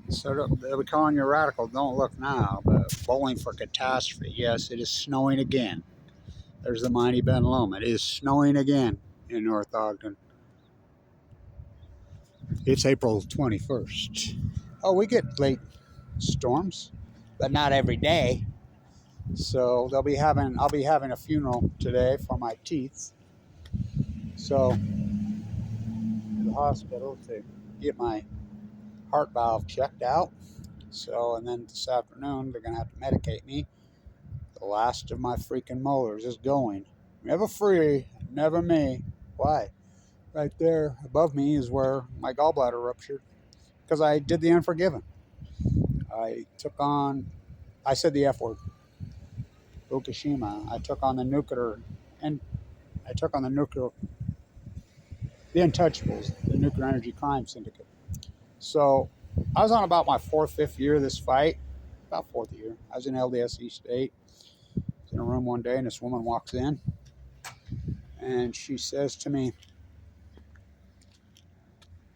So they'll be calling you radical. Don't look now, but bowling for catastrophe. Yes, it is snowing again. There's the mighty Ben Loma. It is snowing again in North Ogden. It's April 21st. Oh, we get late storms, but not every day. So I'll be having a funeral today for my teeth. So to the hospital to get my heart valve checked out. So, and then this afternoon they're gonna have to medicate me. The last of my freaking molars is going. Never free, never me. Why? Right there above me is where my gallbladder ruptured because I did the unforgiven. I said the F word, Fukushima. I took on the nuclear, and I took on the Untouchables, the nuclear energy crime syndicate. So I was on about my fifth year of this fight, about fourth year. I was in LDS State. I was in a room one day, and this woman walks in, and she says to me,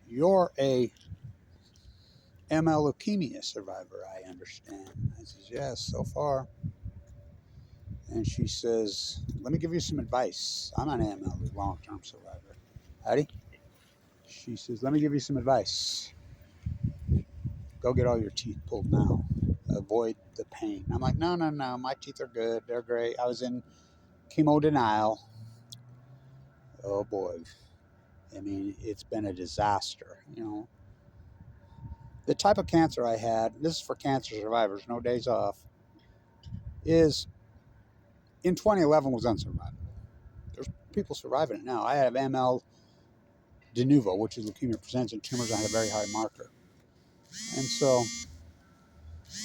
"You're a AML leukemia survivor, I understand." I says, "Yes, so far." And she says, "Let me give you some advice. I'm an AML long-term survivor." Howdy? She says, "Let me give you some advice. Go get all your teeth pulled now. Avoid the pain." I'm like, no, my teeth are good. They're great. I was in chemo denial. Oh boy. I mean, it's been a disaster, you know. The type of cancer I had, this is for cancer survivors, no days off, is in 2011 was unsurvivable. There's people surviving it now. I have ML de Nuevo, which is leukemia presents in tumors. I had a very high marker. And so,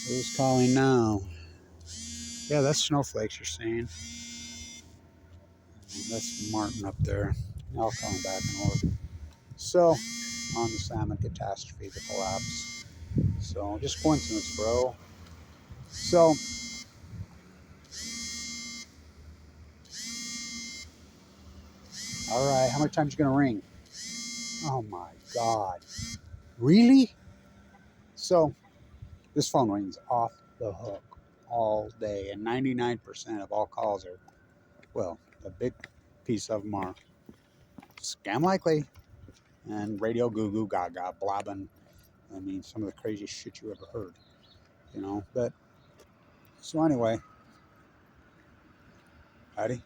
who's calling now? Yeah, that's snowflakes you're seeing. That's Martin up there. I'll call him back in order. So, on the salmon catastrophe, the collapse. So, just coincidence, bro. So, all right, how many times you gonna ring? Oh my God. Really? So, this phone rings off the hook all day, and 99% of all calls are, well, a big piece of them are scam likely and radio goo goo gaga blabbing. I mean, some of the craziest shit you ever heard, you know. But so anyway, howdy.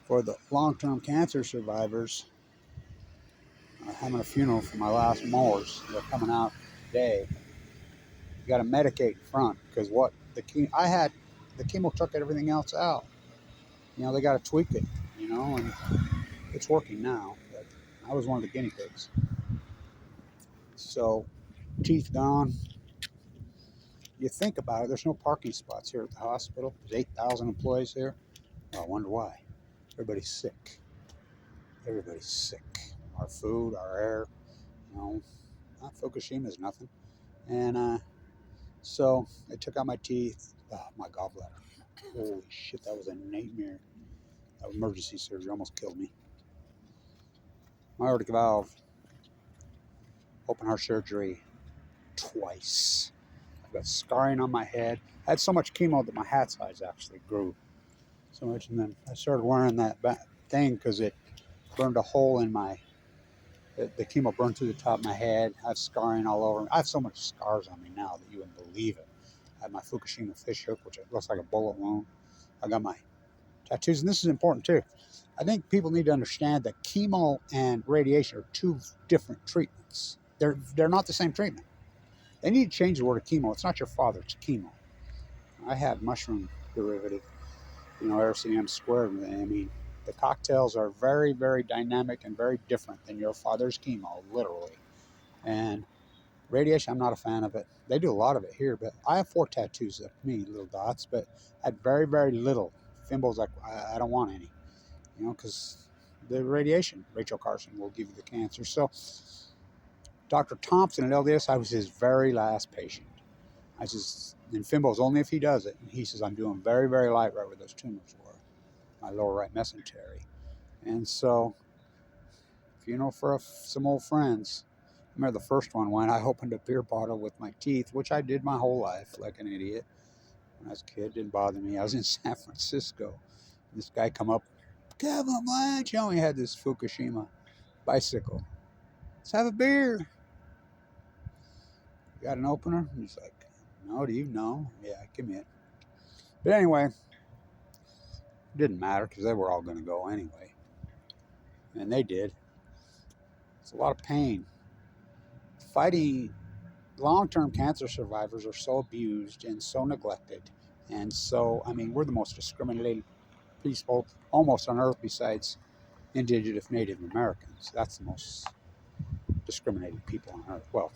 For the long-term cancer survivors, I'm having a funeral for my last molars. They're coming out today. You got to medicate in front because what the chemo took everything else out. You know, they got to tweak it. You know, and it's working now. But I was one of the guinea pigs. So teeth gone. You think about it. There's no parking spots here at the hospital. There's 8,000 employees here. Well, I wonder why. Everybody's sick. Everybody's sick. Our food, our air, you know, Fukushima is nothing. And so they took out my teeth. Oh, my gallbladder. Holy shit, that was a nightmare. That emergency surgery almost killed me. My aortic valve, open heart surgery twice. I've got scarring on my head. I had so much chemo that my hat size actually grew so much. And then I started wearing that thing because it burned a hole in the chemo burned through the top of my head. I have scarring all over me. I have so much scars on me now that you wouldn't believe it. I have my Fukushima fish hook, which looks like a bullet wound. I got my tattoos, and this is important too. I think people need to understand that chemo and radiation are two different treatments. They're not the same treatment. They need to change the word of chemo. It's not your father, it's chemo. I had mushroom derivative, you know, RCM squared. I mean, the cocktails are very, very dynamic and very different than your father's chemo, literally. And radiation, I'm not a fan of it. They do a lot of it here, but I have 4 tattoos of me, little dots, but I had very, very little. Fimbo's like, I don't want any, you know, because the radiation, Rachel Carson, will give you the cancer. So Dr. Thompson at LDS, I was his very last patient. I says, and Fimbo's only if he does it. And he says, I'm doing very, very light right where those tumors were, my lower right mesentery. And so, funeral for some old friends. remember the first one when I opened a beer bottle with my teeth, which I did my whole life like an idiot. When I was a kid, it didn't bother me. I was in San Francisco. This guy come up, Kevin Blanch, you know, he had this Fukushima bicycle. Let's have a beer. You got an opener? He's like, no, do you know? Yeah, give me it. But anyway, it didn't matter because they were all going to go anyway. And they did. It's a lot of pain. Fighting long-term cancer survivors are so abused and so neglected. And so, I mean, we're the most discriminated people almost on earth besides Indigenous Native Americans. That's the most discriminated people on earth. Well,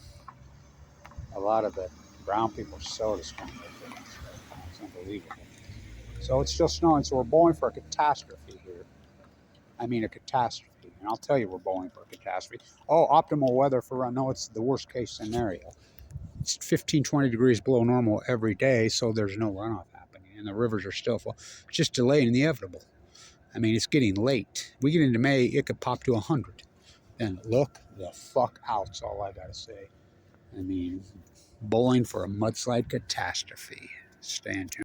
a lot of the brown people are so discriminated against right now. It's unbelievable. So it's still snowing, so we're bowling for a catastrophe here. I mean, a catastrophe. And I'll tell you we're bowling for a catastrophe. Oh, optimal weather for, I know it's the worst case scenario. It's 15, 20 degrees below normal every day, so there's no runoff happening. And the rivers are still full. It's just delayed and inevitable. I mean, it's getting late. We get into May, it could pop to 100. Then look the fuck out, that's all I gotta say. I mean, bowling for a mudslide catastrophe. Stay tuned.